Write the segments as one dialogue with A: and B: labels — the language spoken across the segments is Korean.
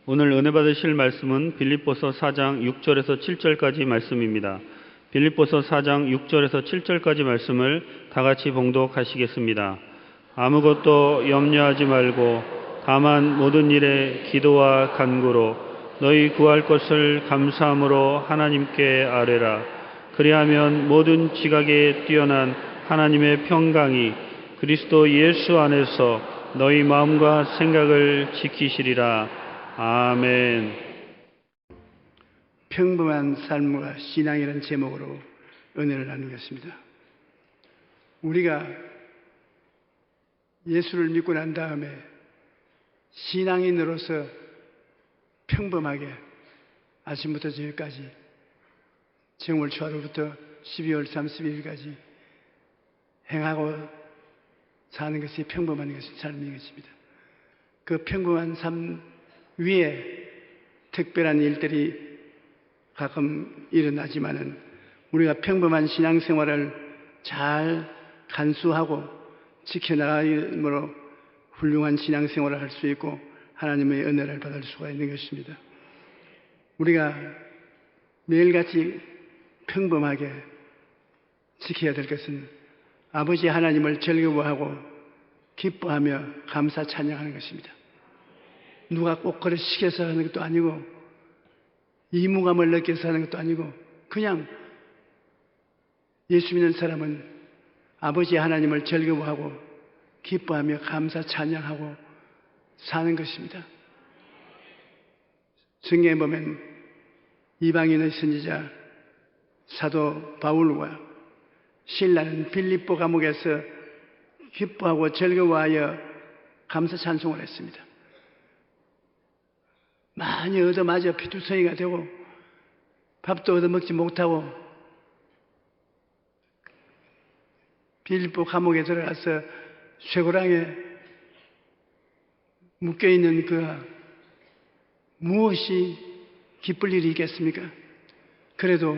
A: 오늘 은혜 받으실 말씀은 빌립보서 4장 6절에서 7절까지 말씀입니다. 빌립보서 4장 6절에서 7절까지 말씀을 다 같이 봉독하시겠습니다. 아무것도 염려하지 말고 다만 모든 일에 기도와 간구로 너희 구할 것을 감사함으로 하나님께 아뢰라. 그리하면 모든 지각에 뛰어난 하나님의 평강이 그리스도 예수 안에서 너희 마음과 생각을 지키시리라. 아멘.
B: 평범한 삶과 신앙이라는 제목으로 은혜를 나누겠습니다. 우리가 예수를 믿고 난 다음에 신앙인으로서 평범하게 아침부터 저녁까지 정월 초하루부터 12월 30일까지 행하고 사는 것이 평범한 삶인 것입니다. 그 평범한 삶 위에 특별한 일들이 가끔 일어나지만은 우리가 평범한 신앙생활을 잘 간수하고 지켜나감으로 훌륭한 신앙생활을 할 수 있고 하나님의 은혜를 받을 수가 있는 것입니다. 우리가 매일같이 평범하게 지켜야 될 것은 아버지 하나님을 즐거워하고 기뻐하며 감사 찬양하는 것입니다. 누가 꼭 그래 시켜서 하는 것도 아니고 의무감을 느껴서 하는 것도 아니고 그냥 예수 믿는 사람은 아버지 하나님을 즐거워하고 기뻐하며 감사 찬양하고 사는 것입니다. 성경에 보면 이방인의 선지자 사도 바울과 실라는 빌립보 감옥에서 기뻐하고 즐거워하여 감사 찬송을 했습니다. 많이 얻어맞아 피투성이가 되고 밥도 얻어먹지 못하고 빌립보 감옥에 들어가서 쇠고랑에 묶여있는 그 무엇이 기쁠 일이 있겠습니까? 그래도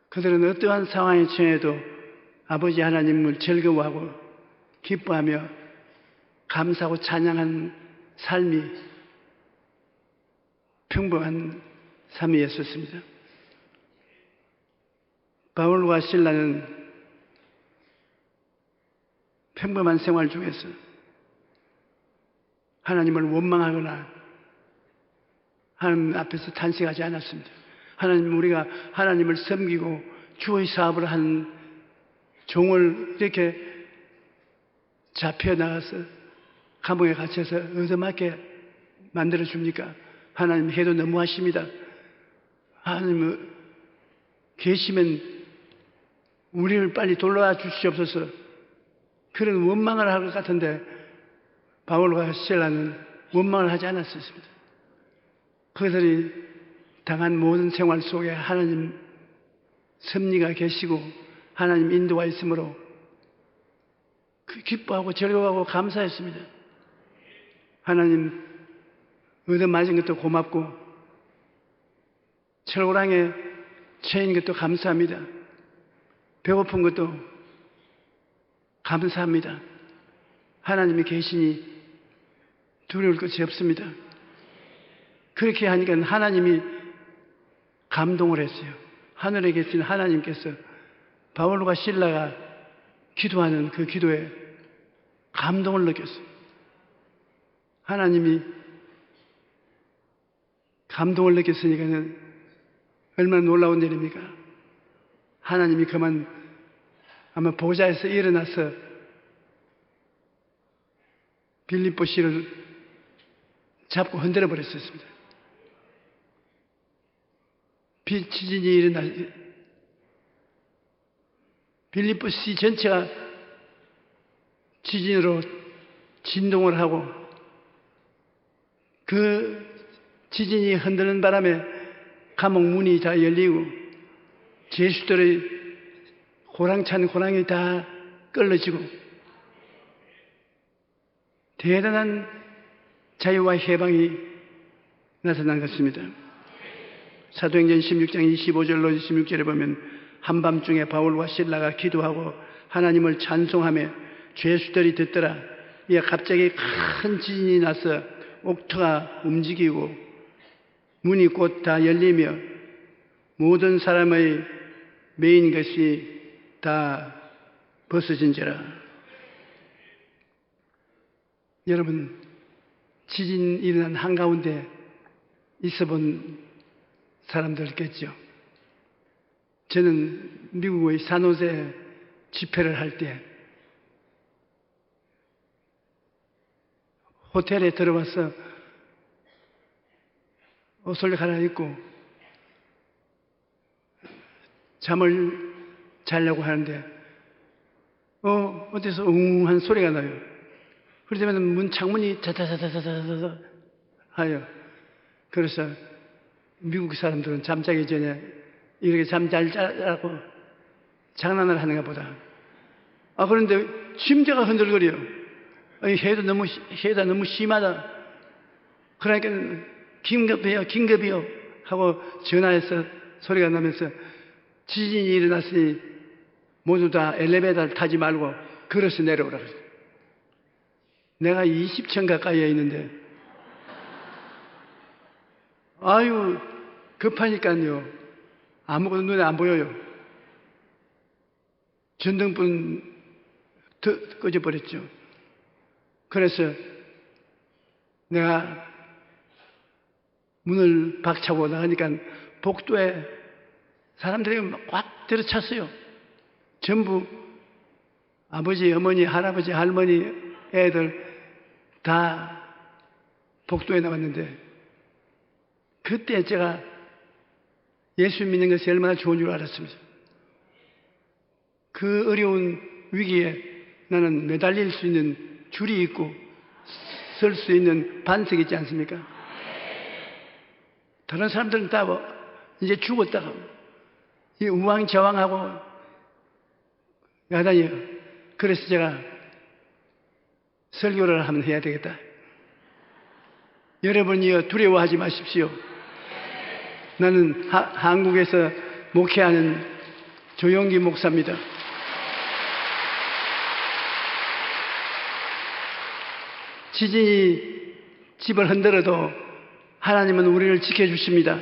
B: 그들은 어떠한 상황에 처해도 아버지 하나님을 즐거워하고 기뻐하며 감사하고 찬양한 삶이 평범한 삶이었습니다. 바울과 실라는 평범한 생활 중에서 하나님을 원망하거나 하나님 앞에서 탄식하지 않았습니다. 우리가 하나님을 섬기고 주의 사업을 한 종을 이렇게 잡혀나가서 감옥에 갇혀서 얻어맞게 만들어줍니까? 하나님 해도 너무하십니다. 하나님 계시면 우리를 빨리 돌아와 주시옵소서. 그런 원망을 할 것 같은데 바울과 실라는 원망을 하지 않았습니다. 그들이 당한 모든 생활 속에 하나님 섭리가 계시고 하나님 인도가 있으므로 기뻐하고 즐거워하고 감사했습니다. 하나님 얻어맞은 것도 고맙고 철고랑에 처인 것도 감사합니다. 배고픈 것도 감사합니다. 하나님이 계시니 두려울 것이 없습니다. 그렇게 하니까 하나님이 감동을 했어요. 하늘에 계신 하나님께서 바울과 실라가 기도하는 그 기도에 감동을 느꼈어요. 하나님이 감동을 느꼈으니까는 얼마나 놀라운 일입니까? 하나님이 그만 아마 보좌에서 일어나서 빌립보 씨를 잡고 흔들어 버렸었습니다. 지진이 일어나 빌립보 씨 전체가 지진으로 진동을 하고 그 지진이 흔드는 바람에 감옥 문이 다 열리고 죄수들의 고랑찬 고랑이 다 끌어지고 대단한 자유와 해방이 나타난 것입니다. 사도행전 16장 25절로 26절에 보면 한밤중에 바울과 실라가 기도하고 하나님을 찬송하며 죄수들이 듣더라. 이에 갑자기 큰 지진이 나서 옥토가 움직이고 문이 곧 다 열리며 모든 사람의 메인 것이 다 벗어진지라. 여러분, 지진 일어난 한가운데 있어본 사람들 있겠죠. 저는 미국의 산호세 집회를 할 때 호텔에 들어와서 옷을 갈아입고 잠을 자려고 하는데 어디서 웅한 소리가 나요. 그러자면 문 창문이 자자자자자자자 하여. 그래서 미국 사람들은 잠자기 전에 이렇게 잠 잘 자라고 장난을 하는가 보다. 그런데 심장가 흔들거려요. 해가 너무 심하다. 그러니까 긴급해요 하고 전화해서 소리가 나면서 지진이 일어났으니 모두 다 엘리베이터를 타지 말고 걸어서 내려오라. 내가 20층 가까이에 있는데 급하니까요. 아무것도 눈에 안 보여요. 전등불 꺼져버렸죠. 그래서 내가 문을 박차고 나가니까 복도에 사람들이 꽉 들어찼어요. 전부 아버지, 어머니, 할아버지, 할머니, 애들 다 복도에 나왔는데 그때 제가 예수 믿는 것이 얼마나 좋은 줄 알았습니다. 그 어려운 위기에 나는 매달릴 수 있는 줄이 있고 설 수 있는 반석이 있지 않습니까? 다른 사람들은 다 이제 죽었다가 우왕좌왕하고 야단이에요. 그래서 제가 설교를 한번 해야 되겠다. 여러분이요, 두려워하지 마십시오. 나는 한국에서 목회하는 조용기 목사입니다. 지진이 집을 흔들어도 하나님은 우리를 지켜주십니다.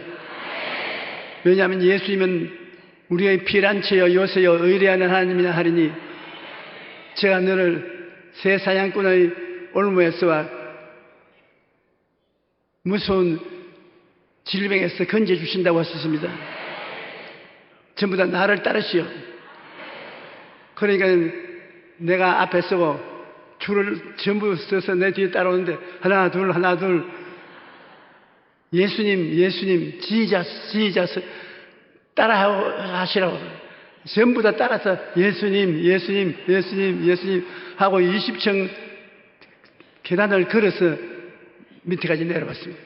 B: 왜냐하면 예수님은 우리의 피난처여 요새여 의뢰하는 하나님이나 하리니 제가 너를 새 사냥꾼의 올무에서와 무서운 질병에서 건져주신다고 하셨습니다. 전부 다 나를 따르시오. 그러니까 내가 앞에 서고 줄을 전부 서서 내 뒤에 따라오는데 하나 둘 예수님 지저스 따라 하시라고 전부 다 따라서 예수님 하고 20층 계단을 걸어서 밑에까지 내려왔습니다.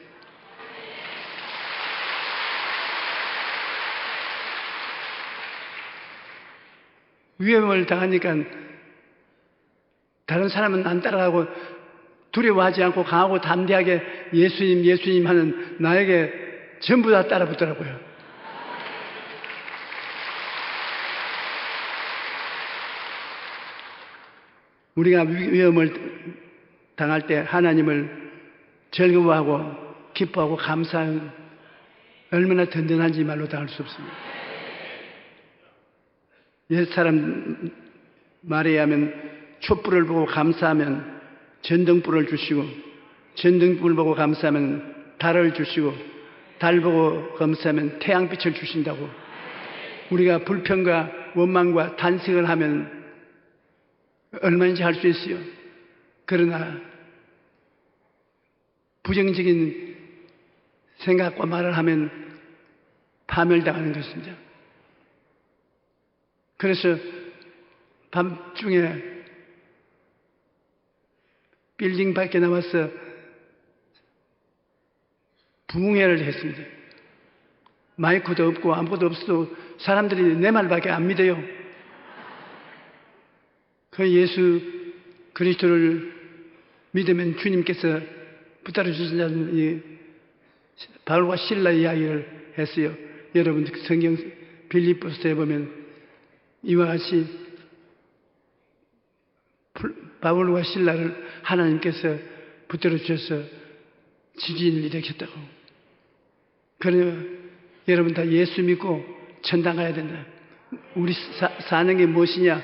B: 위험을 당하니까 다른 사람은 안 따라가고 두려워하지 않고 강하고 담대하게 예수님 하는 나에게 전부 다 따라붙더라고요. 우리가 위험을 당할 때 하나님을 즐거워하고 기뻐하고 감사하는 얼마나 든든한지 말로 다 할 수 없습니다. 옛사람 말에 의하면 촛불을 보고 감사하면 전등불을 주시고 전등불 보고 감사하면 달을 주시고 달 보고 감사하면 태양빛을 주신다고. 우리가 불평과 원망과 탄식을 하면 얼마든지 할 수 있어요. 그러나 부정적인 생각과 말을 하면 파멸당하는 것입니다. 그래서 밤중에 빌딩 밖에 나와서 부흥회를 했습니다. 마이크도 없고 아무것도 없어도 사람들이 내 말밖에 안 믿어요. 그 예수 그리스도를 믿으면 주님께서 붙들어 주신다는 이 바울과 실라 이야기를 했어요. 여러분 성경 빌립보서에 보면 이와 같이 바울과 실라를 하나님께서 붙들어 주셔서 지진을 일으켰다고. 그러면 여러분 다 예수 믿고 천당 가야 된다. 우리 사는 게 무엇이냐?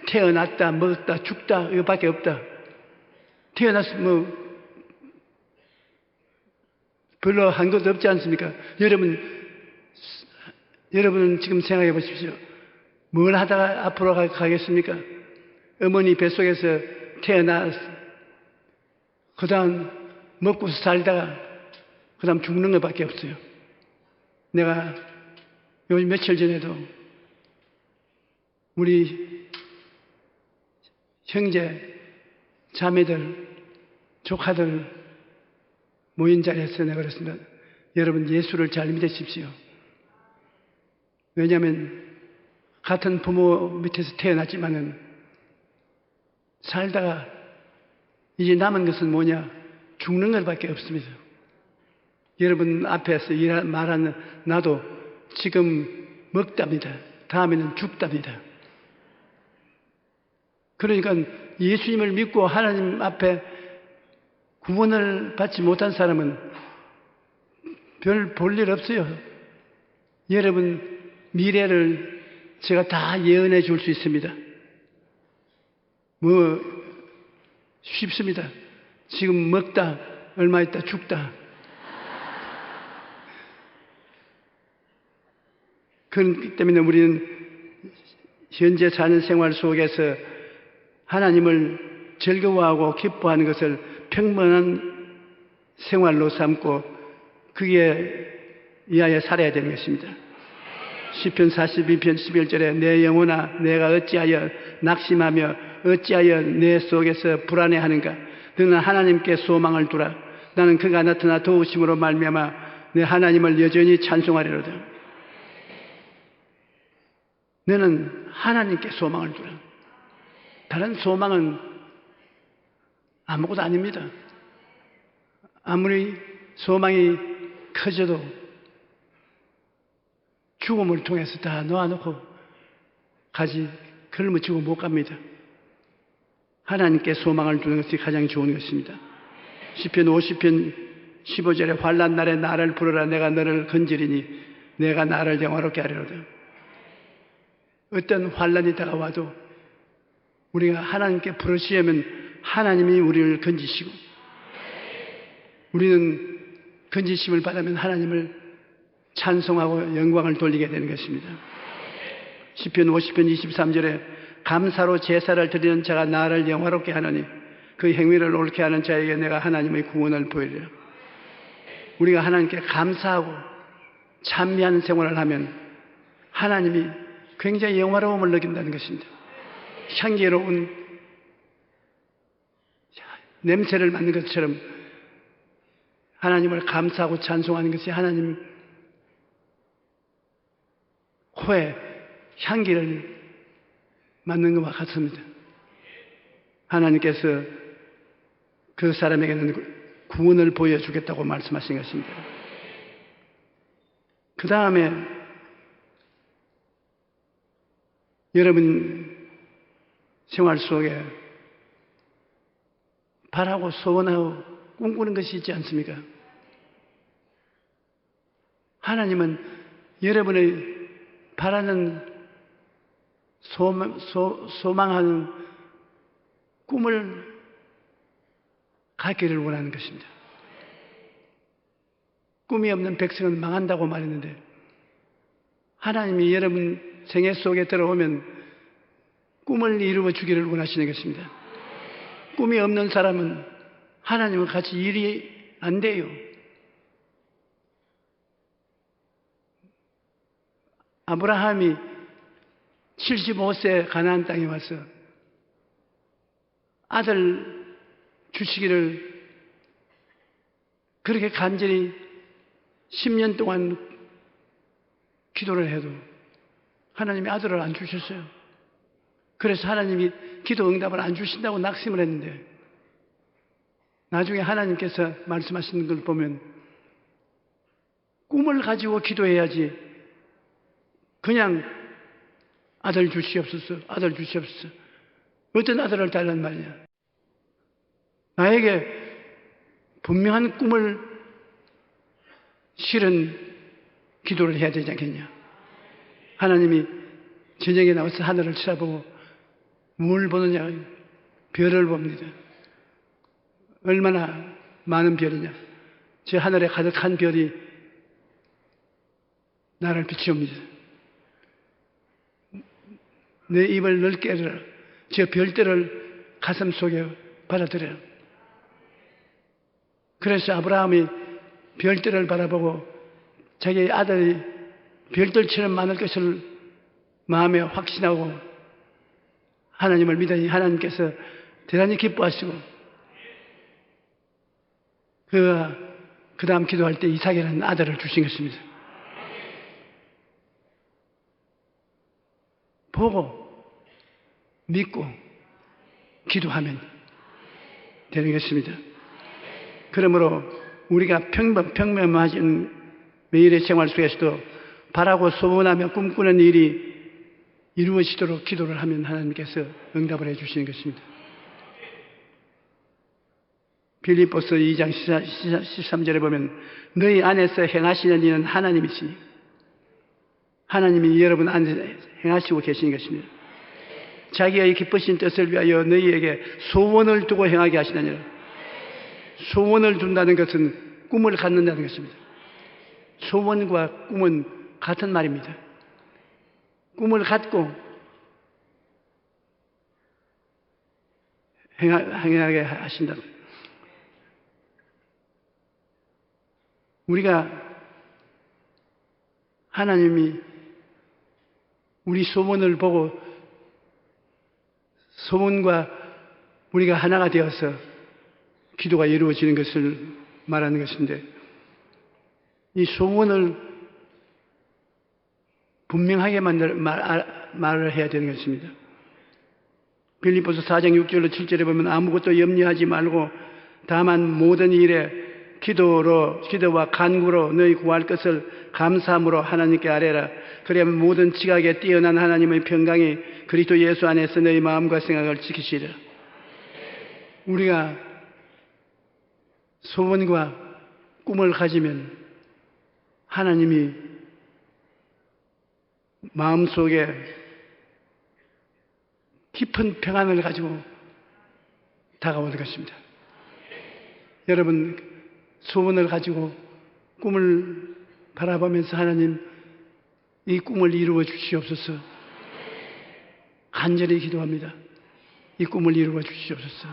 B: 태어났다, 먹었다, 죽다 이거밖에 없다. 태어나서 뭐 별로 한 것도 없지 않습니까? 여러분은 지금 생각해 보십시오. 뭘 하다가 앞으로 가겠습니까? 어머니 뱃속에서 태어나서 그 다음 먹고 살다가 그 다음 죽는 것밖에 없어요. 내가 요즘 며칠 전에도 우리 형제, 자매들, 조카들 모인 자리에서 내가 그랬습니다. 여러분 예수를 잘 믿으십시오. 왜냐하면 같은 부모 밑에서 태어났지만은 살다가 이제 남은 것은 뭐냐? 죽는 것밖에 없습니다. 여러분 앞에서 말하는 나도 지금 먹답니다. 다음에는 죽답니다. 그러니까 예수님을 믿고 하나님 앞에 구원을 받지 못한 사람은 별 볼 일 없어요. 여러분 미래를 제가 다 예언해 줄 수 있습니다. 뭐 쉽습니다. 지금 먹다 얼마 있다 죽다. 그렇기 때문에 우리는 현재 사는 생활 속에서 하나님을 즐거워하고 기뻐하는 것을 평범한 생활로 삼고 그에 의하여 살아야 되는 것입니다. 시편 42편 11절에 내 영혼아 내가 어찌하여 낙심하며 어찌하여 내 속에서 불안해하는가. 너는 하나님께 소망을 두라. 나는 그가 나타나 도우심으로 말미암아 내 하나님을 여전히 찬송하리로다. 너는 하나님께 소망을 두라. 다른 소망은 아무것도 아닙니다. 아무리 소망이 커져도 죽음을 통해서 다 놓아놓고 가지 걸머지고 못 갑니다. 하나님께 소망을 두는 것이 가장 좋은 것입니다. 시편 50편 15절에 환난 날에 나를 부르라. 내가 너를 건지리니 내가 나를 영화롭게 하리로다. 어떤 환난이 다가와도 우리가 하나님께 부르시면 하나님이 우리를 건지시고 우리는 건지심을 받으면 하나님을 찬송하고 영광을 돌리게 되는 것입니다. 시편 50편 23절에 감사로 제사를 드리는 자가 나를 영화롭게 하느니 그 행위를 옳게 하는 자에게 내가 하나님의 구원을 보이리라. 우리가 하나님께 감사하고 찬미하는 생활을 하면 하나님이 굉장히 영화로움을 느낀다는 것입니다. 향기로운 냄새를 맡는 것처럼 하나님을 감사하고 찬송하는 것이 하나님 코에 향기를 맡는 것과 같습니다. 하나님께서 그 사람에게는 구원을 보여주겠다고 말씀하신 것입니다. 그 다음에 여러분 생활 속에 바라고 소원하고 꿈꾸는 것이 있지 않습니까? 하나님은 여러분의 바라는 소망하는 꿈을 갖기를 원하는 것입니다. 꿈이 없는 백성은 망한다고 말했는데 하나님이 여러분 생애 속에 들어오면 꿈을 이루어 주기를 원하시는 것입니다. 꿈이 없는 사람은 하나님과 같이 일이 안 돼요. 아브라함이 75세 가나안 땅에 와서 아들 주시기를 그렇게 간절히 10년 동안 기도를 해도 하나님이 아들을 안 주셨어요. 그래서 하나님이 기도 응답을 안 주신다고 낙심을 했는데 나중에 하나님께서 말씀하시는 걸 보면 꿈을 가지고 기도해야지 그냥 아들 주시옵소서, 아들 주시옵소서. 어떤 아들을 달란 말이야. 나에게 분명한 꿈을 실은 기도를 해야 되지 않겠냐. 하나님이 저녁에 나와서 하늘을 쳐다보고 뭘 보느냐? 별을 봅니다. 얼마나 많은 별이냐. 저 하늘에 가득한 별이 나를 비추옵니다. 내 입을 넓게 열어라. 저 별들을 가슴 속에 받아들여라. 그래서 아브라함이 별들을 바라보고 자기 아들이 별들처럼 많을 것을 마음에 확신하고 하나님을 믿으니 하나님께서 대단히 기뻐하시고 그가 그 다음 기도할 때 이삭이라는 아들을 주신 것입니다. 보고 믿고 기도하면 되는 것입니다. 그러므로 우리가 평범하신 매일의 생활 속에서도 바라고 소원하며 꿈꾸는 일이 이루어지도록 기도를 하면 하나님께서 응답을 해주시는 것입니다. 빌립보서 2장 13절에 보면 너희 안에서 행하시는 이는 하나님이시니 하나님이 여러분 안에 행하시고 계시는 것입니다. 자기의 기쁘신 뜻을 위하여 너희에게 소원을 두고 행하게 하시느니라. 소원을 둔다는 것은 꿈을 갖는다는 것입니다. 소원과 꿈은 같은 말입니다. 꿈을 갖고 행하게 하신다. 우리가 하나님이 우리 소원을 보고 소원과 우리가 하나가 되어서 기도가 이루어지는 것을 말하는 것인데 이 소원을 분명하게 말을 해야 되는 것입니다. 빌립보서 4장 6절로 7절에 보면 아무것도 염려하지 말고 다만 모든 일에 기도와 간구로 너희 구할 것을 감사함으로 하나님께 아뢰라. 그리하면 모든 지각에 뛰어난 하나님의 평강이 그리스도 예수 안에서 너희 마음과 생각을 지키시리라. 우리가 소원과 꿈을 가지면 하나님이 마음속에 깊은 평안을 가지고 다가오는 것입니다. 여러분 소원을 가지고 꿈을 바라보면서 하나님 이 꿈을 이루어 주시옵소서. 간절히 기도합니다. 이 꿈을 이루어 주시옵소서.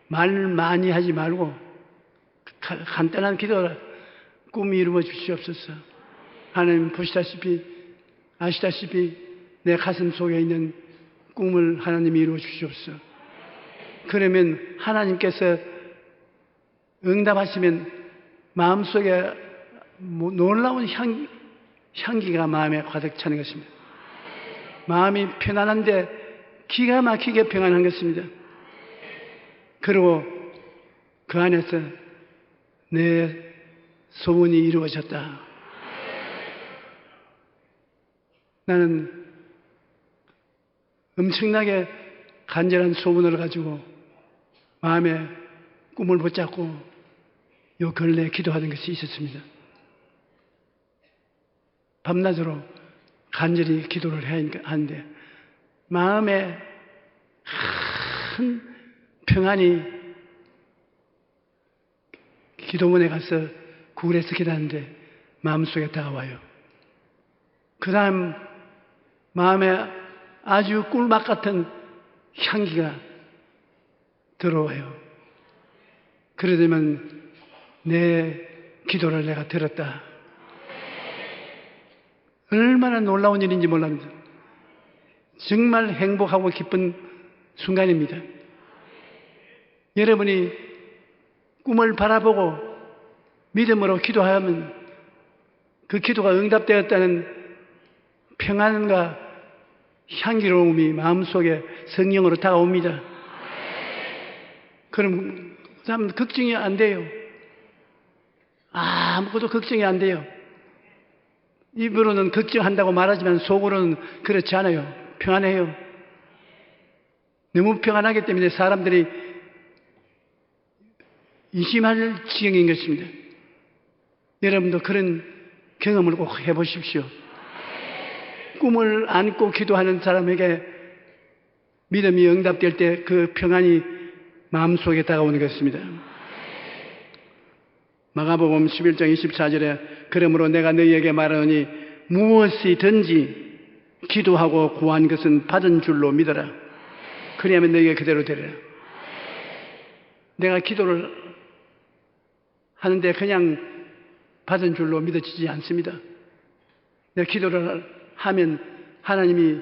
B: 말 많이 하지 말고 간단한 기도라. 꿈 이루어 주시옵소서. 하나님 아시다시피 내 가슴 속에 있는 꿈을 하나님이 이루어 주시옵소서. 그러면 하나님께서 응답하시면 마음속에 놀라운 향기가 마음에 가득 차는 것입니다. 마음이 편안한데 기가 막히게 평안한 것입니다. 그리고 그 안에서 내 소원이 이루어졌다. 나는 엄청나게 간절한 소원을 가지고 마음에 꿈을 붙잡고 요 근래에 기도하는 것이 있었습니다. 밤낮으로 간절히 기도를 해야 하는데 마음에 큰 평안이 기도원에 가서 구글에서 기도하는데 마음속에 다가와요. 그 다음 마음에 아주 꿀맛 같은 향기가 들어와요. 그러려면 내 기도를 내가 들었다. 얼마나 놀라운 일인지 몰랍니다. 정말 행복하고 기쁜 순간입니다. 여러분이 꿈을 바라보고 믿음으로 기도하면 그 기도가 응답되었다는 평안과 향기로움이 마음속에 성령으로 다가옵니다. 그럼 사람 걱정이 안 돼요. 아무것도 걱정이 안 돼요. 입으로는 걱정한다고 말하지만 속으로는 그렇지 않아요. 평안해요. 너무 평안하기 때문에 사람들이 의심할 지경인 것입니다. 여러분도 그런 경험을 꼭 해보십시오. 꿈을 안고 기도하는 사람에게 믿음이 응답될 때 그 평안이 마음속에 다가오는 것입니다. 마가복음 11장 24절에 그러므로 내가 너희에게 말하노니 무엇이든지 기도하고 구한 것은 받은 줄로 믿어라. 그리하면 너희에게 그대로 되리라. 내가 기도를 하는데 그냥 받은 줄로 믿어지지 않습니다. 내가 기도를 하면 하나님이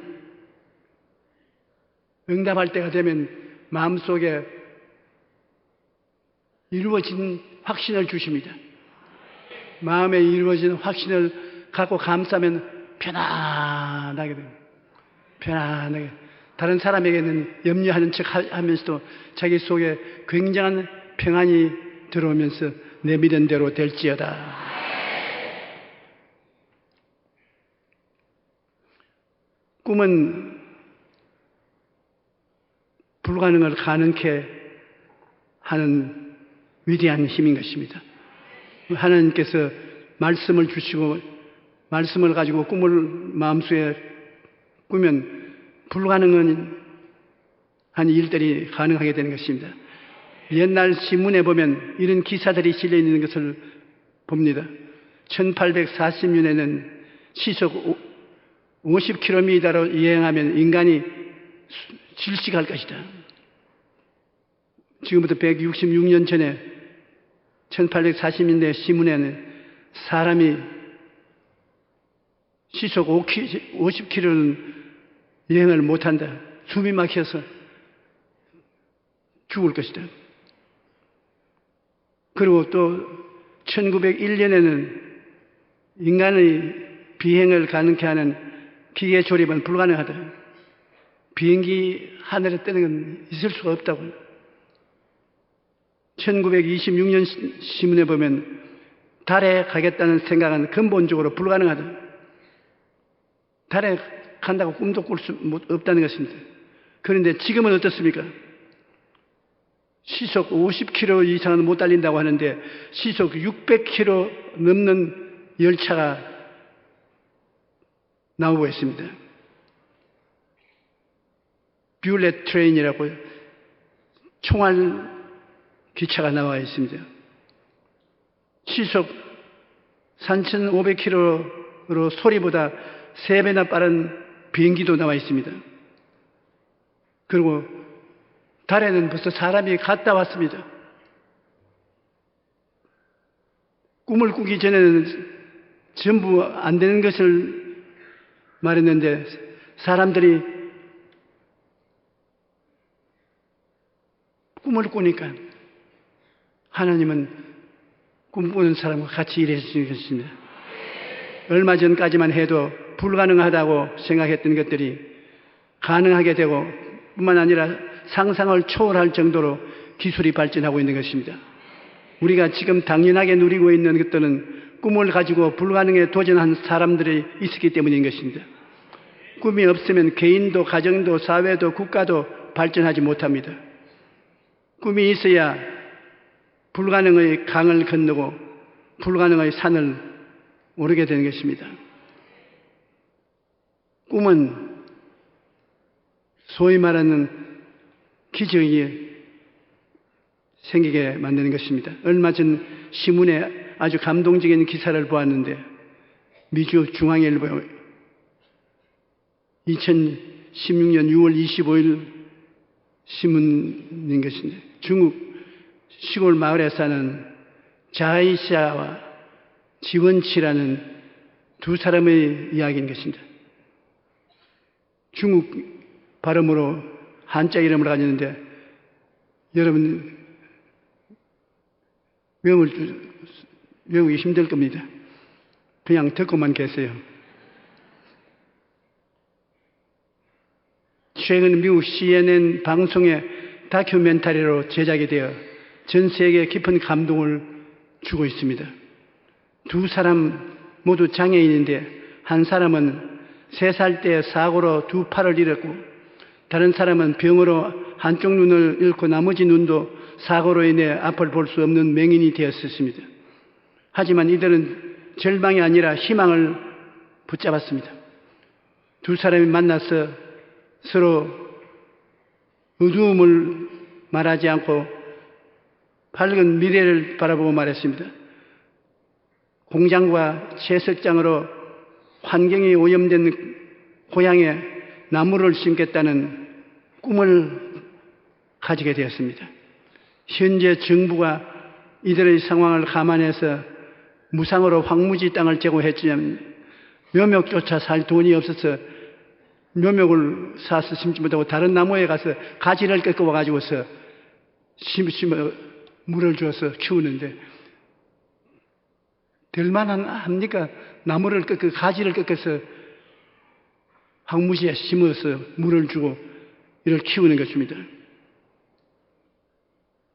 B: 응답할 때가 되면 마음속에 이루어진 확신을 주십니다. 마음에 이루어진 확신을 갖고 감싸면 편안하게 됩니다. 편안하게. 다른 사람에게는 염려하는 척 하면서도 자기 속에 굉장한 평안이 들어오면서 내 믿은 대로 될지어다. 꿈은 불가능을 가능케 하는 위대한 힘인 것입니다. 하나님께서 말씀을 주시고 말씀을 가지고 꿈을 마음속에 꾸면 불가능한 일들이 가능하게 되는 것입니다. 옛날 신문에 보면 이런 기사들이 실려 있는 것을 봅니다. 1840년에는 시속 50km로 여행하면 인간이 질식할 것이다. 지금부터 166년 전에 1840년대 신문에는 사람이 시속 50km는 여행을 못한다. 숨이 막혀서 죽을 것이다. 그리고 또 1901년에는 인간의 비행을 가능케 하는 기계 조립은 불가능하다. 비행기 하늘에 뜨는 건 있을 수가 없다고. 1926년 신문에 보면 달에 가겠다는 생각은 근본적으로 불가능하다. 달에 간다고 꿈도 꿀 수 없다는 것입니다. 그런데 지금은 어떻습니까? 시속 50km 이상은 못 달린다고 하는데 시속 600km 넘는 열차가 나오고 있습니다. 뷰렛 트레인이라고 총알 기차가 나와 있습니다. 시속 3,500km로 소리보다 3배나 빠른 비행기도 나와 있습니다. 그리고 달에는 벌써 사람이 갔다 왔습니다. 꿈을 꾸기 전에는 전부 안 되는 것을 말했는데 사람들이 꿈을 꾸니까 하나님은 꿈꾸는 사람과 같이 일해주시는 것입니다. 얼마 전까지만 해도 불가능하다고 생각했던 것들이 가능하게 되고 뿐만 아니라 상상을 초월할 정도로 기술이 발전하고 있는 것입니다. 우리가 지금 당연하게 누리고 있는 것들은 꿈을 가지고 불가능에 도전한 사람들이 있었기 때문인 것입니다. 꿈이 없으면 개인도 가정도 사회도 국가도 발전하지 못합니다. 꿈이 있어야 불가능의 강을 건너고 불가능의 산을 오르게 되는 것입니다. 꿈은 소위 말하는 기적이 생기게 만드는 것입니다. 얼마 전 신문에 아주 감동적인 기사를 보았는데 미주 중앙일보 2016년 6월 25일 신문인 것인데 중국 시골 마을에 사는 자이샤와 지원치라는 두 사람의 이야기인 것입니다. 중국 발음으로 한자 이름을 가졌는데 여러분 외우기 힘들 겁니다. 그냥 듣고만 계세요. 최근 미국 CNN 방송의 다큐멘터리로 제작이 되어 전 세계에 깊은 감동을 주고 있습니다. 두 사람 모두 장애인인데 한 사람은 3살 때 사고로 두 팔을 잃었고 다른 사람은 병으로 한쪽 눈을 잃고 나머지 눈도 사고로 인해 앞을 볼 수 없는 맹인이 되었습니다. 하지만 이들은 절망이 아니라 희망을 붙잡았습니다. 두 사람이 만나서 서로 어두움을 말하지 않고 밝은 미래를 바라보고 말했습니다. 공장과 채석장으로 환경이 오염된 고향에 나무를 심겠다는 꿈을 가지게 되었습니다. 현재 정부가 이들의 상황을 감안해서 무상으로 황무지 땅을 제공했지만 묘목조차 살 돈이 없어서 묘목을 사서 심지 못하고 다른 나무에 가서 가지를 꺾어 가지고서 심어 물을 주어서 키우는데 될 만한 합니까? 나무를 꺾어 가지를 꺾어서 황무지에 심어서 물을 주고 이를 키우는 것입니다.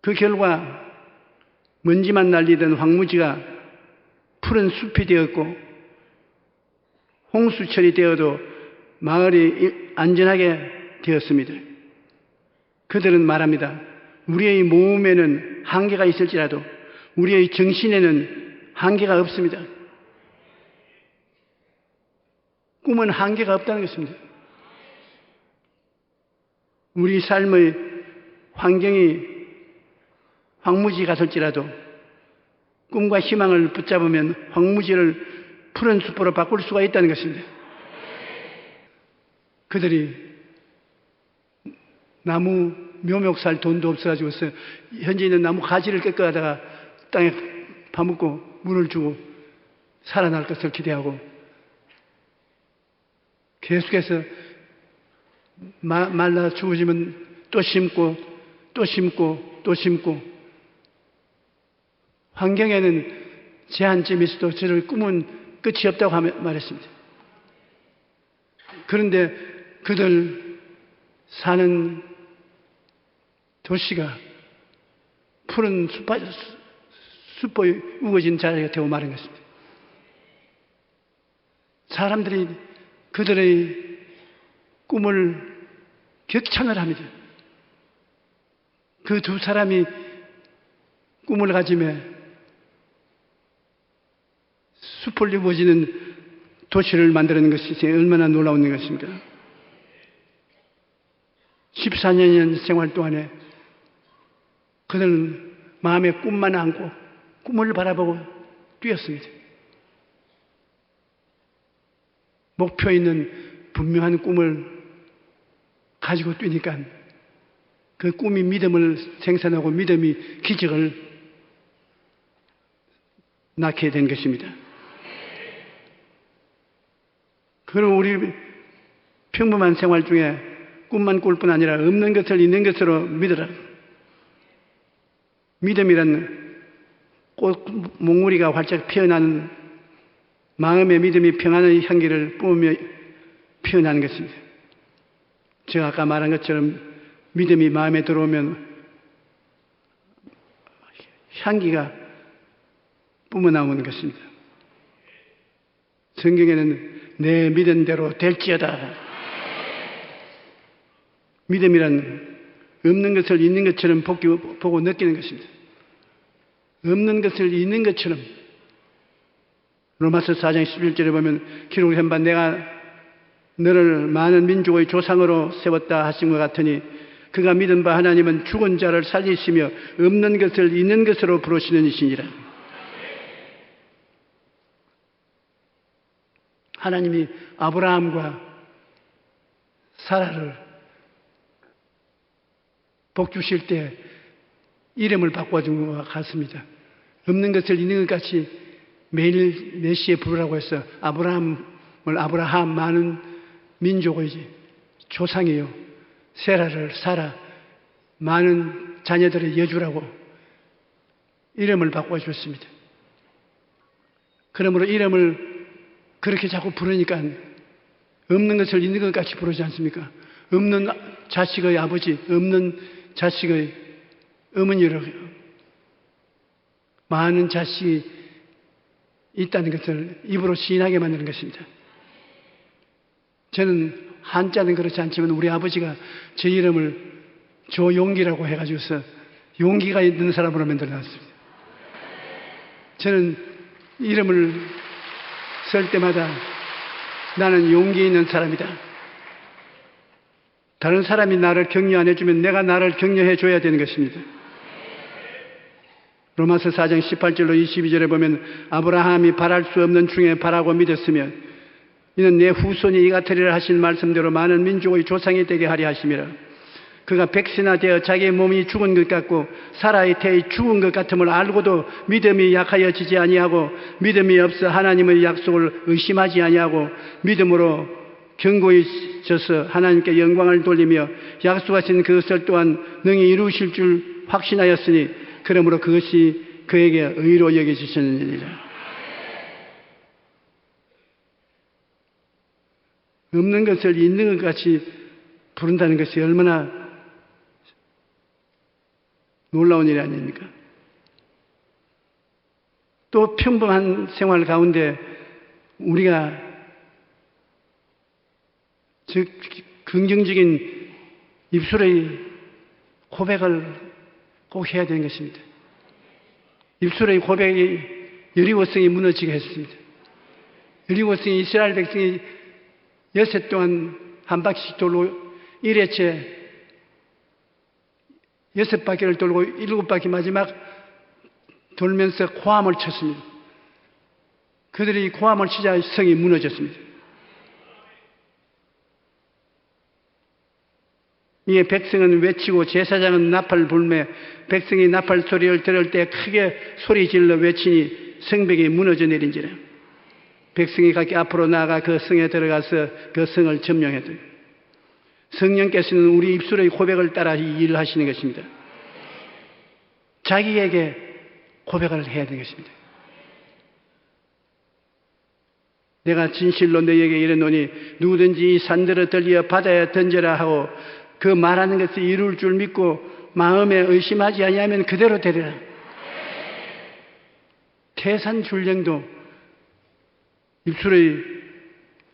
B: 그 결과 먼지만 날리던 황무지가 푸른 숲이 되었고 홍수철이 되어도 마을이 안전하게 되었습니다. 그들은 말합니다. 우리의 몸에는 한계가 있을지라도 우리의 정신에는 한계가 없습니다. 꿈은 한계가 없다는 것입니다. 우리 삶의 환경이 황무지 같을지라도 꿈과 희망을 붙잡으면 황무지를 푸른 숲으로 바꿀 수가 있다는 것입니다. 그들이 나무 묘목 살 돈도 없어가지고서 현재 있는 나무 가지를 꺾어가다가 땅에 파묻고 물을 주고 살아날 것을 기대하고 계속해서 말라 죽어지면 또 심고 또 심고 또 심고 환경에는 제한점이 있어도 저를 꿈은 끝이 없다고 말했습니다. 그런데 그들 사는 도시가 푸른 숲이 우거진 자리가 되고 마는 것입니다. 사람들이 그들의 꿈을 격찬을 합니다. 그 두 사람이 꿈을 가지며 숲을 입어지는 도시를 만드는 것이 얼마나 놀라운 것입니까? 14년의 생활 동안에 그들은 마음에 꿈만 안고 꿈을 바라보고 뛰었습니다. 목표 있는 분명한 꿈을 가지고 뛰니까 그 꿈이 믿음을 생산하고 믿음이 기적을 낳게 된 것입니다. 그럼 우리 평범한 생활 중에 꿈만 꿀 뿐 아니라 없는 것을 있는 것으로 믿으라. 믿음이란 꽃 몽우리가 활짝 피어나는 마음의 믿음이 평안의 향기를 뿜으며 피어나는 것입니다. 제가 아까 말한 것처럼 믿음이 마음에 들어오면 향기가 뿜어나오는 것입니다. 성경에는 내 믿은 대로 될지어다. 믿음이란 없는 것을 있는 것처럼 보고 느끼는 것입니다. 없는 것을 있는 것처럼 로마서 4장 11절에 보면 기록을 한 바 내가 너를 많은 민족의 조상으로 세웠다 하신 것 같으니 그가 믿은 바 하나님은 죽은 자를 살리시며 없는 것을 있는 것으로 부르시는 이시니라. 하나님이 아브라함과 사라를 복 주실 때 이름을 바꿔준 것과 같습니다. 없는 것을 있는 것 같이 매일 몇 시에 부르라고 해서 아브라함 많은 민족의 조상이요. 세라를 사라 많은 자녀들의 여주라고 이름을 바꿔주었습니다. 그러므로 이름을 그렇게 자꾸 부르니까 없는 것을 있는 것 같이 부르지 않습니까? 없는 자식의 아버지, 없는 자식의 어머니를 많은 자식이 있다는 것을 입으로 시인하게 만드는 것입니다. 저는 한자는 그렇지 않지만 우리 아버지가 제 이름을 조용기라고 해가지고서 용기가 있는 사람으로 만들어놨습니다. 저는 이름을 쓸 때마다 나는 용기 있는 사람이다. 다른 사람이 나를 격려 안 해주면 내가 나를 격려해 줘야 되는 것입니다. 로마서 4장 18절로 22절에 보면 아브라함이 바랄 수 없는 중에 바라고 믿었으며 이는 내 후손이 이 같으리라 하신 말씀대로 많은 민족의 조상이 되게 하리 하심이라. 그가 백세나 되어 자기의 몸이 죽은 것 같고 사라의 태의 죽은 것 같음을 알고도 믿음이 약하여지지 아니하고 믿음이 없어 하나님의 약속을 의심하지 아니하고 믿음으로 견고히 져서 하나님께 영광을 돌리며 약속하신 그것을 또한 능히 이루실 줄 확신하였으니 그러므로 그것이 그에게 의로 여겨지셨느니라. 없는 것을 있는 것 같이 부른다는 것이 얼마나 놀라운 일이 아닙니까? 또 평범한 생활 가운데 우리가 즉 긍정적인 입술의 고백을 꼭 해야 되는 것입니다. 입술의 고백이 여리고성이 무너지게 했습니다. 여리고성이 이스라엘 백성이 여섯 동안 한 바퀴씩 돌고 1회째 6바퀴를 돌고 7바퀴 마지막 돌면서 고함을 쳤습니다. 그들이 고함을 치자 성이 무너졌습니다. 이에 백성은 외치고 제사장은 나팔 불매 백성이 나팔 소리를 들을 때 크게 소리 질러 외치니 성벽이 무너져 내린지라. 백성이 각기 앞으로 나아가 그 성에 들어가서 그 성을 점령했더니 성령께서는 우리 입술의 고백을 따라 일을 하시는 것입니다. 자기에게 고백을 해야 되는 것입니다. 내가 진실로 너희에게 이르노니 누구든지 이 산들을 들려 바다에 던져라 하고 그 말하는 것을 이룰 줄 믿고 마음에 의심하지 아니하면 그대로 되리라. 태산줄령도 입술의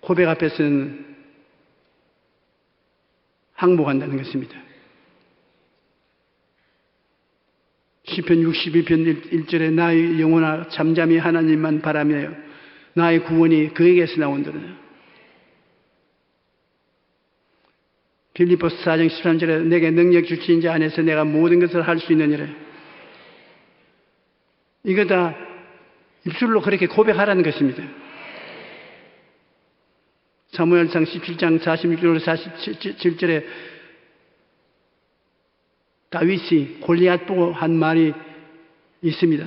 B: 고백 앞에서는 항복한다는 것입니다. 시편 62편 1절에 나의 영혼아 잠잠히 하나님만 바라며 나의 구원이 그에게서 나온다는. 빌립보서 4장 13절에 내게 능력 주신 자 안에서 내가 모든 것을 할 수 있느니라. 이거 다 입술로 그렇게 고백하라는 것입니다. 사무엘상 17장 46절로 47절에 다윗이 골리앗 보고 한 말이 있습니다.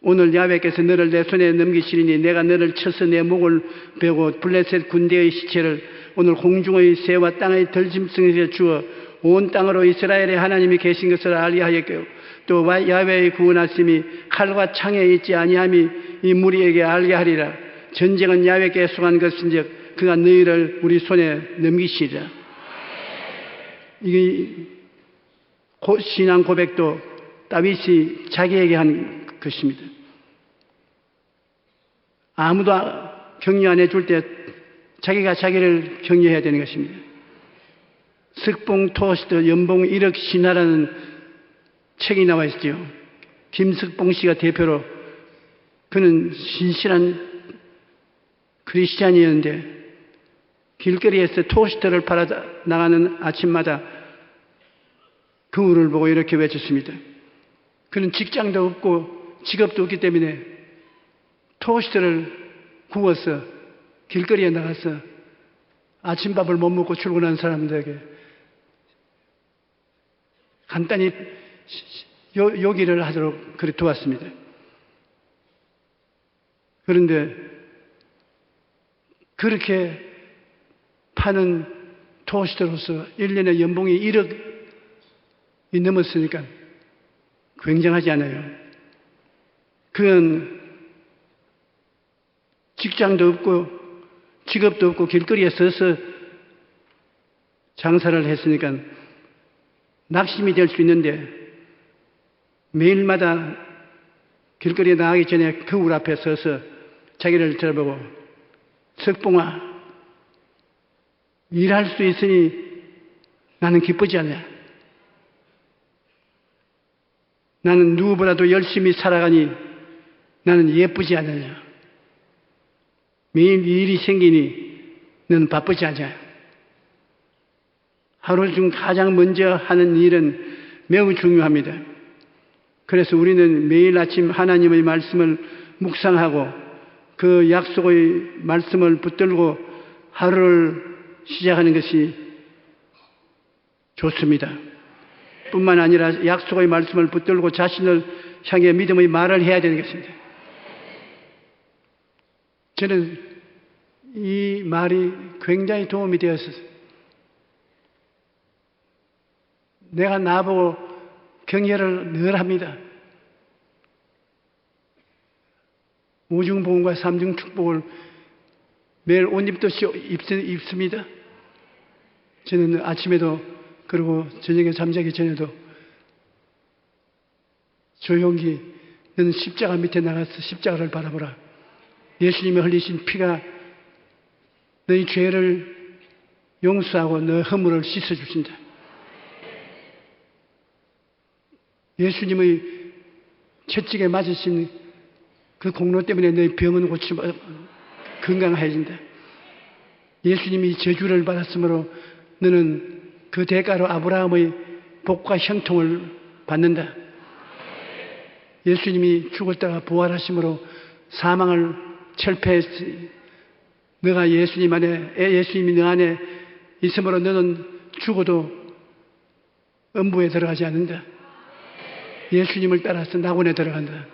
B: 오늘 야훼께서 너를 내 손에 넘기시리니 내가 너를 쳐서 내 목을 베고 블레셋 군대의 시체를 오늘 공중의 새와 땅의 들짐승에게 주어 온 땅으로 이스라엘의 하나님이 계신 것을 알게 하였고 또 야훼의 구원하심이 칼과 창에 있지 아니함이 이 무리에게 알게 하리라. 전쟁은 야훼께 속한 것인즉 그가 너희를 우리 손에 넘기시리라. 이게 신앙 고백도 다윗이 자기에게 한 것입니다. 아무도 격려 안 해줄 때 자기가 자기를 격려해야 되는 것입니다. 석봉 토스트 연봉 1억 신화라는 책이 나와 있죠. 김석봉 씨가 대표로 그는 신실한 크리스찬이었는데 길거리에서 토스트를 팔아 나가는 아침마다 거울을 보고 이렇게 외쳤습니다. 그는 직장도 없고 직업도 없기 때문에 토스트를 구워서 길거리에 나가서 아침밥을 못 먹고 출근하는 사람들에게 간단히 요기를 하도록 그렇게 도왔습니다. 그런데 그렇게 파는 토스트로서 1년에 연봉이 1억이 넘었으니까 굉장하지 않아요. 그건 직장도 없고 직업도 없고 길거리에 서서 장사를 했으니까 낙심이 될 수 있는데 매일마다 길거리에 나가기 전에 거울 앞에 서서 자기를 쳐다보고 석봉아, 일할 수 있으니 나는 기쁘지 않냐? 나는 누구보다도 열심히 살아가니 나는 예쁘지 않느냐? 매일 일이 생기니 너는 바쁘지 않냐? 하루 중 가장 먼저 하는 일은 매우 중요합니다. 그래서 우리는 매일 아침 하나님의 말씀을 묵상하고 그 약속의 말씀을 붙들고 하루를 시작하는 것이 좋습니다. 뿐만 아니라 약속의 말씀을 붙들고 자신을 향해 믿음의 말을 해야 되는 것입니다. 저는 이 말이 굉장히 도움이 되었어요. 내가 나보고 격려를 늘 합니다. 우중복음과 삼중축복을 매일 옷 입듯이 입습니다. 저는 아침에도 그리고 저녁에 잠자기 전에도 조용히 너는 십자가 밑에 나가서 십자가를 바라보라. 예수님이 흘리신 피가 너희 죄를 용서하고 너 허물을 씻어주신다. 예수님의 채찍에 맞으신 그 공로 때문에 너희 병은 고치고 건강해진다. 예수님이 저주를 받았으므로 너는 그 대가로 아브라함의 복과 형통을 받는다. 예수님이 죽었다가 부활하심으로 사망을 철폐했으니 너가 예수님이 너 안에 있으므로 너는 죽어도 음부에 들어가지 않는다. 예수님을 따라서 낙원에 들어간다.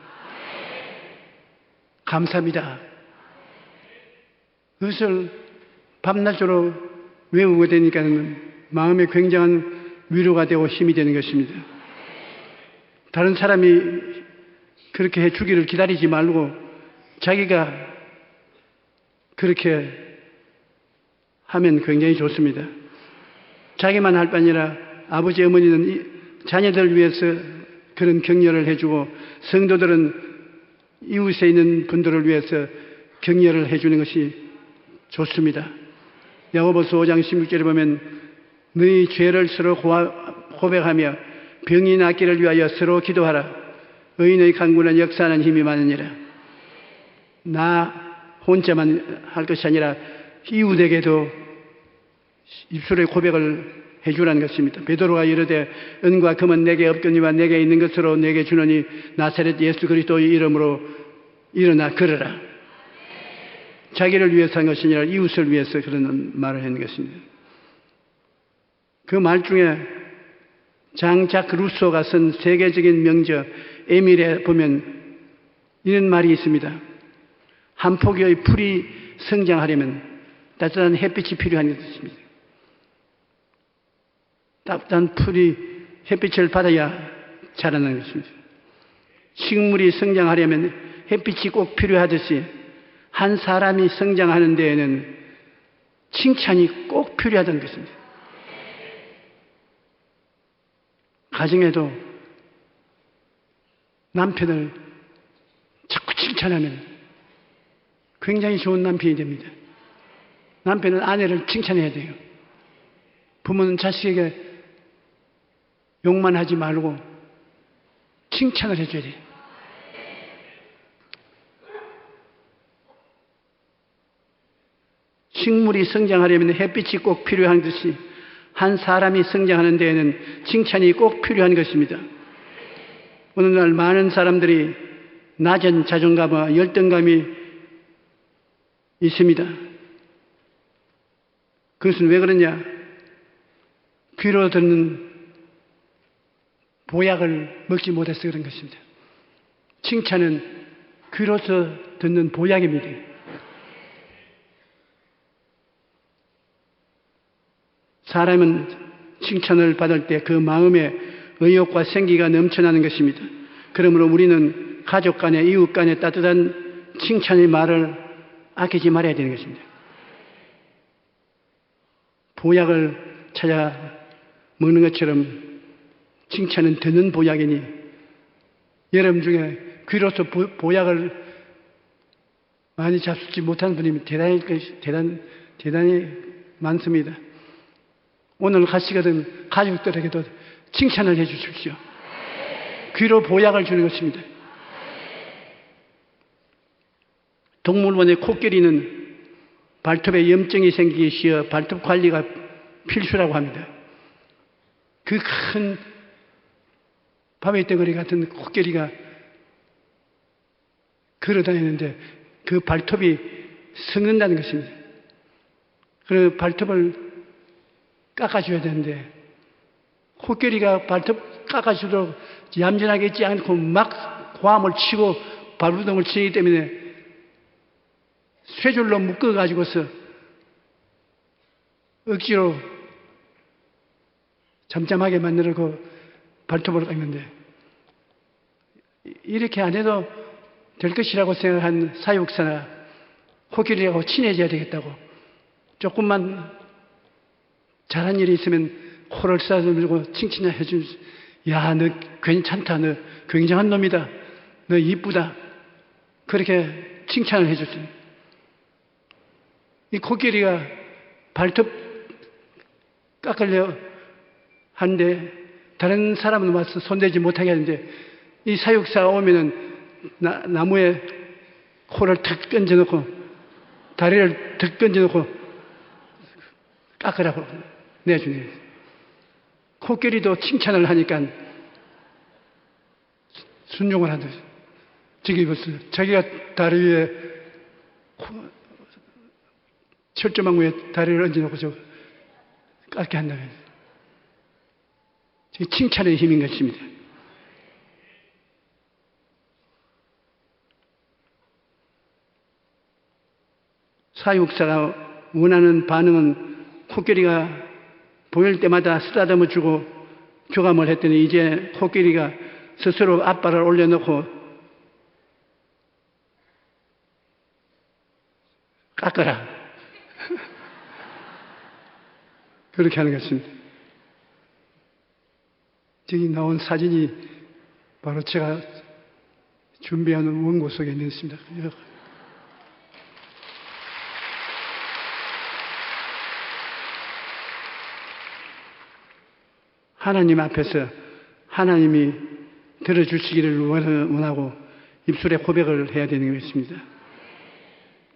B: 감사합니다. 그것을 밤낮으로 외우게 되니까 마음에 굉장한 위로가 되고 힘이 되는 것입니다. 다른 사람이 그렇게 해주기를 기다리지 말고 자기가 그렇게 하면 굉장히 좋습니다. 자기만 할 뿐 아니라 아버지 어머니는 자녀들 위해서 그런 격려를 해주고 성도들은 이웃에 있는 분들을 위해서 격려를 해주는 것이 좋습니다. 야고보서 5장 16절에 보면 너희 죄를 서로 고백하며 병이 낫기를 위하여 서로 기도하라. 의인의 간구는 역사하는 힘이 많으니라. 나 혼자만 할 것이 아니라 이웃에게도 입술의 고백을 해주라는 것입니다. 베드로가 이르되 은과 금은 내게 없거니와 내게 있는 것으로 내게 주노니 나사렛 예수 그리스도의 이름으로 일어나 걸어라. 자기를 위해서 한 것이 아니라 이웃을 위해서 그런 말을 하는 것입니다. 그 말 중에 장작 루소가 쓴 세계적인 명저 에밀에 보면 이런 말이 있습니다. 한 포기의 풀이 성장하려면 따뜻한 햇빛이 필요한 것입니다. 따뜻한 풀이 햇빛을 받아야 자라나는 것입니다. 식물이 성장하려면 햇빛이 꼭 필요하듯이 한 사람이 성장하는 데에는 칭찬이 꼭 필요하다는 것입니다. 가정에도 남편을 자꾸 칭찬하면 굉장히 좋은 남편이 됩니다. 남편은 아내를 칭찬해야 돼요. 부모는 자식에게 욕만 하지 말고 칭찬을 해줘야 돼요. 식물이 성장하려면 햇빛이 꼭 필요한 듯이 한 사람이 성장하는 데에는 칭찬이 꼭 필요한 것입니다. 오늘날 많은 사람들이 낮은 자존감과 열등감이 있습니다. 그것은 왜 그러냐? 귀로 듣는 보약을 먹지 못해서 그런 것입니다. 칭찬은 귀로서 듣는 보약입니다. 사람은 칭찬을 받을 때 그 마음에 의욕과 생기가 넘쳐나는 것입니다. 그러므로 우리는 가족 간에 이웃 간에 따뜻한 칭찬의 말을 아끼지 말아야 되는 것입니다. 보약을 찾아 먹는 것처럼 칭찬은 듣는 보약이니 여러분 중에 귀로서 보약을 많이 잡수지 못하는 분이 대단히 많습니다. 오늘 가시거든 가족들에게도 칭찬을 해 주십시오. 귀로 보약을 주는 것입니다. 동물원의 코끼리는 발톱에 염증이 생기기 쉬워 발톱 관리가 필수라고 합니다. 그 큰 바위 덩어리 같은 코끼리가 걸어다니는데 그 발톱이 썩는다는 것입니다. 그 발톱을 깎아줘야 되는데 코끼리가 발톱 깎아주도록 얌전하게 있지 않고 막 고함을 치고 발부동을 치기 때문에 쇠줄로 묶어가지고서 억지로 잠잠하게 만들고 발톱을 깎는데 이렇게 안 해도 될 것이라고 생각한 사육사나 코끼리하고 친해져야 되겠다고 조금만 잘한 일이 있으면 코를 쓰다듬고 칭찬해 주면서 야, 너 괜찮다. 너 굉장한 놈이다. 너 이쁘다. 그렇게 칭찬을 해 줬어요. 이 코끼리가 발톱 깎으려 하는데 다른 사람은 와서 손대지 못하게 하는데 이 사육사가 오면은 나무에 코를 탁 던져놓고 다리를 탁 던져놓고 깎으라고 내주네요. 코끼리도 칭찬을 하니까 순종을 하듯이 저기 벌써 자기가 다리 위에 철조망 위에 다리를 얹어놓고 저 깎게 한다면 칭찬의 힘인 것입니다. 사육사가 원하는 반응은 코끼리가 보일 때마다 쓰다듬어 주고 교감을 했더니 이제 코끼리가 스스로 앞발을 올려놓고 깎아라. 그렇게 하는 것입니다. 저기 나온 사진이 바로 제가 준비하는 원고 속에 있습니다. 하나님 앞에서 하나님이 들어주시기를 원하고 입술에 고백을 해야 되는 것입니다.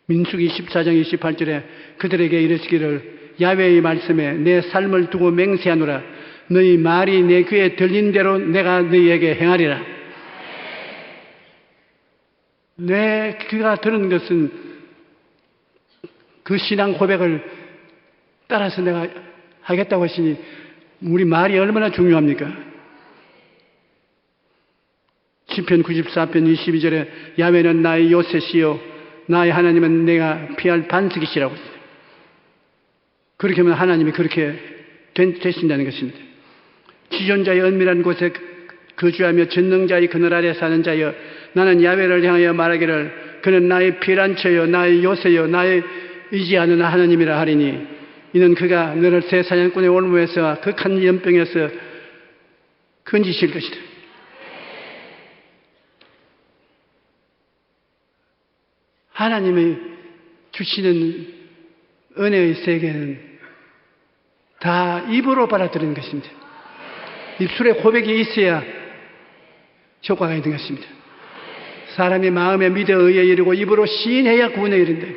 B: 민수기 14장 28절에 그들에게 이르시기를 야훼의 말씀에 내 삶을 두고 맹세하노라. 너희 말이 내 귀에 들린 대로 내가 너희에게 행하리라. 내 귀가 들은 것은 그 신앙 고백을 따라서 내가 하겠다고 하시니 우리 말이 얼마나 중요합니까? 시편 94편 22절에 야훼는 나의 요새시요 나의 하나님은 내가 피할 반석이시라고 했어요. 그렇게 하면 하나님이 그렇게 되신다는 것입니다. 지존자의 은밀한 곳에 거주하며 전능자의 그늘 아래 사는 자여 나는 야훼를 향하여 말하기를 그는 나의 피란처요 나의 요새요 나의 의지하는 하나님이라 하리니 이는 그가 너를 새 사냥꾼의 올무에서 극한 연병에서 건지실 것이다. 하나님이 주시는 은혜의 세계는 다 입으로 받아들이는 것입니다. 입술에 고백이 있어야 효과가 있는 것입니다. 사람이 마음에 믿어 의에 이르고 입으로 시인해야 구원에 이른다.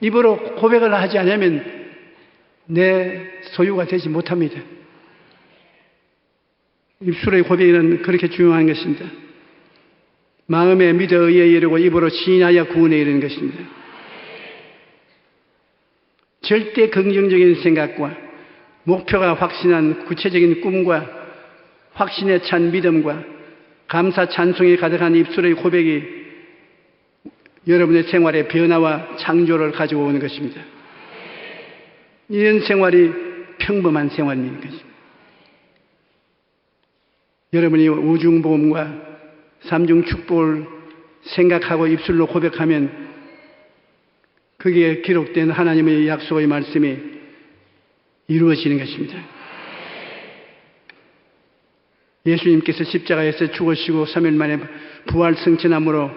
B: 입으로 고백을 하지 않으면 내 소유가 되지 못합니다. 입술의 고백은 그렇게 중요한 것입니다. 마음에 믿어 의에 이르고 입으로 시인하여 구원에 이르는 것입니다. 절대 긍정적인 생각과 목표가 확신한 구체적인 꿈과 확신에 찬 믿음과 감사 찬송이 가득한 입술의 고백이 여러분의 생활에 변화와 창조를 가지고 오는 것입니다. 이런 생활이 평범한 생활인 것입니다. 여러분이 우중복음과 삼중 축복을 생각하고 입술로 고백하면 거기에 기록된 하나님의 약속의 말씀이 이루어지는 것입니다. 예수님께서 십자가에서 죽으시고 3일 만에 부활 승천함으로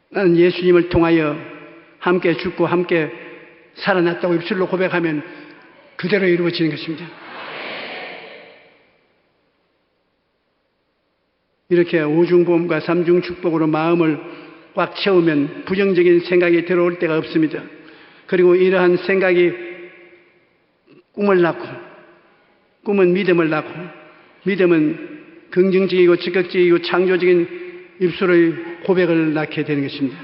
B: 나는 예수님을 통하여 함께 죽고 함께 살아났다고 입술로 고백하면 그대로 이루어지는 것입니다. 이렇게 오중보험과 삼중축복으로 마음을 꽉 채우면 부정적인 생각이 들어올 데가 없습니다. 그리고 이러한 생각이 꿈을 낳고, 꿈은 믿음을 낳고, 믿음은 긍정적이고 적극적이고 창조적인 입술의 고백을 낳게 되는 것입니다.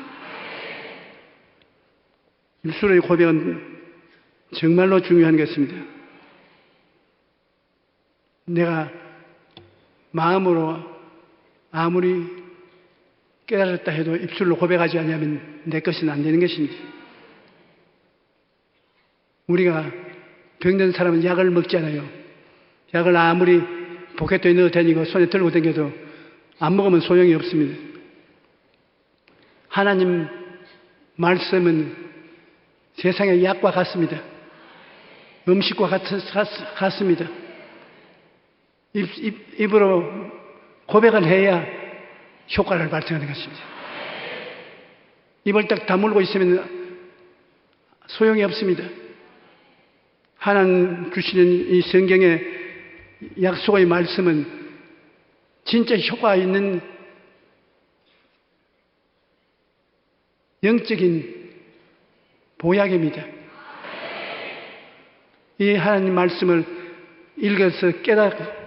B: 입술의 고백은 정말로 중요한 것입니다. 내가 마음으로 아무리 깨달았다 해도 입술로 고백하지 않으면 내 것은 안 되는 것입니다. 우리가 병든 사람은 약을 먹잖아요. 약을 아무리 포켓에 넣어 다니고 손에 들고 다녀도 안 먹으면 소용이 없습니다. 하나님 말씀은 세상의 약과 같습니다. 음식과 같습니다. 입으로 고백을 해야 효과를 발생하는 것입니다. 입을 딱 다물고 있으면 소용이 없습니다. 하나님 주시는 이 성경의 약속의 말씀은 진짜 효과 있는 영적인 보약입니다. 이 하나님 말씀을 읽어서 깨닫고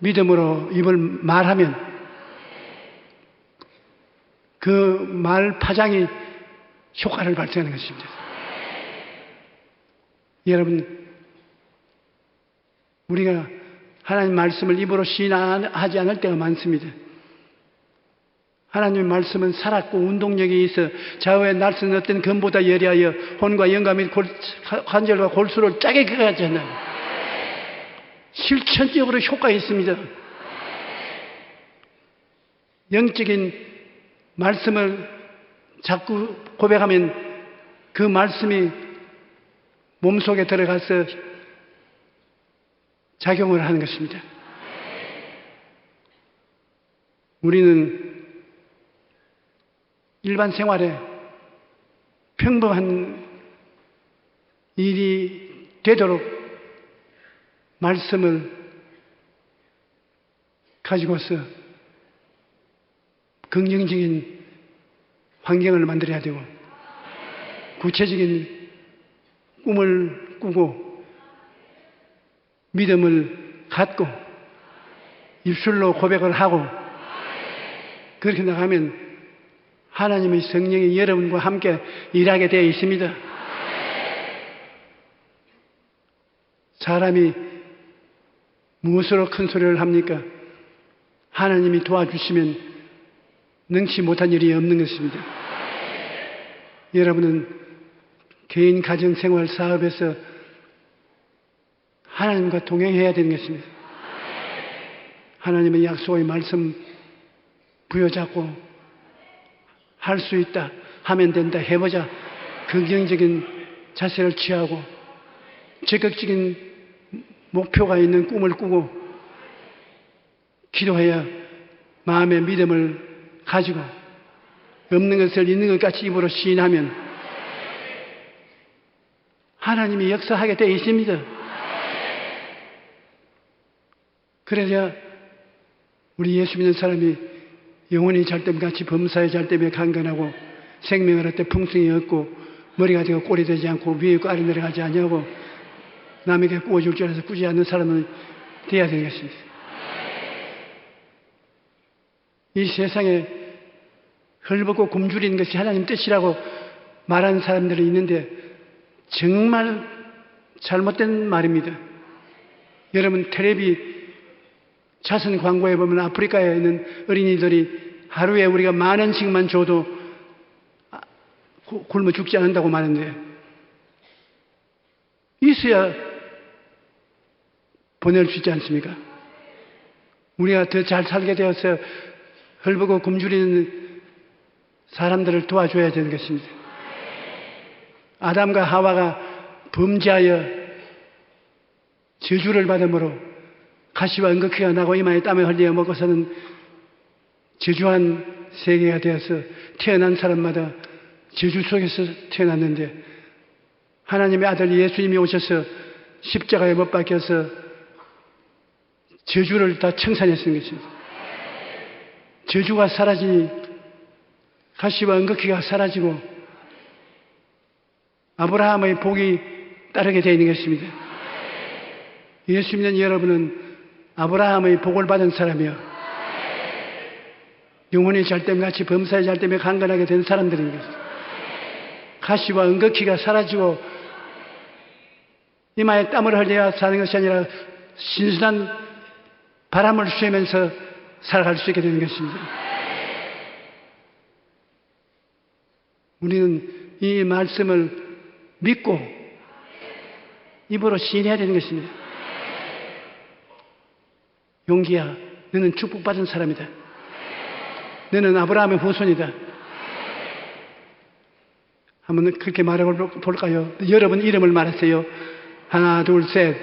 B: 믿음으로 입을 말하면 그 말 파장이 효과를 발생하는 것입니다. 여러분, 우리가 하나님 말씀을 입으로 시인하지 않을 때가 많습니다. 하나님의 말씀은 살았고 운동력이 있어 좌우에 날선 어떤 검보다 예리하여 혼과 영과 및 관절과 골수를 짜게 그어가잖아요. 실천적으로 효과가 있습니다. 영적인 말씀을 자꾸 고백하면 그 말씀이 몸속에 들어가서 작용을 하는 것입니다. 우리는 일반 생활에 평범한 일이 되도록 말씀을 가지고서 긍정적인 환경을 만들어야 되고 구체적인 꿈을 꾸고 믿음을 갖고 입술로 고백을 하고 그렇게 나가면 하나님의 성령이 여러분과 함께 일하게 되어 있습니다. 사람이 무엇으로 큰 소리를 합니까? 하나님이 도와주시면 능치 못한 일이 없는 것입니다. 여러분은 개인 가정 생활 사업에서 하나님과 동행해야 되는 것입니다. 하나님의 약속의 말씀 부여잡고 할 수 있다, 하면 된다, 해보자. 긍정적인 자세를 취하고 적극적인 목표가 있는 꿈을 꾸고 기도해야 마음의 믿음을 가지고 없는 것을 있는 것 같이 입으로 시인하면 하나님이 역사하게 되어 있습니다. 그래야 우리 예수 믿는 사람이 영혼이 잘됨같이 범사에 잘됨에 강건하고 생명을 얻되 풍성히 얻고 머리가 되고 꼴이 되지 않고 위에 있고 아래 내려가지 않냐고 남에게 꾸어줄 줄 알아서 꾸지 않는 사람은 되어야 되는 것입니다. 이 세상에 헐벗고 굶주리는 것이 하나님 뜻이라고 말하는 사람들이 있는데 정말 잘못된 말입니다. 여러분 텔레비 자선 광고에 보면 아프리카에 있는 어린이들이 하루에 우리가 10,000원씩만 줘도 굶어 죽지 않는다고 말하는데 있어야 보낼 수 있지 않습니까? 우리가 더 잘 살게 되어서 헐벗고 굶주리는 사람들을 도와줘야 되는 것입니다. 아담과 하와가 범죄하여 저주를 받음으로 가시와 은극히가 나고 이마에 땀을 흘려 먹고서는 저주한 세계가 되어서 태어난 사람마다 저주 속에서 태어났는데 하나님의 아들 예수님이 오셔서 십자가에 못 박혀서 저주를 다 청산했던 것입니다. 저주가 사라지니 가시와 은극히가 사라지고 아브라함의 복이 따르게 되어 있는 것입니다. 예수 믿는 여러분은 아브라함의 복을 받은 사람이요 영혼의 잘됨같이 범사의 잘됨에 강건하게 된 사람들인 것입니다. 가시와 은극히가 사라지고 이마에 땀을 흘려야 사는 것이 아니라 신선한 바람을 쐬면서 살아갈 수 있게 되는 것입니다. 우리는 이 말씀을 믿고 입으로 시인해야 되는 것입니다. 용기야, 너는 축복받은 사람이다. 너는 아브라함의 후손이다. 한번 그렇게 말해볼까요? 여러분 이름을 말하세요. 하나, 둘, 셋.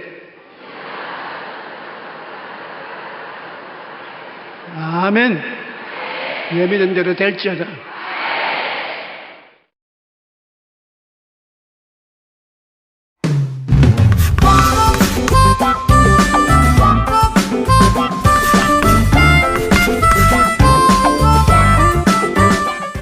B: 아멘. 내 믿은 대로 될지어다.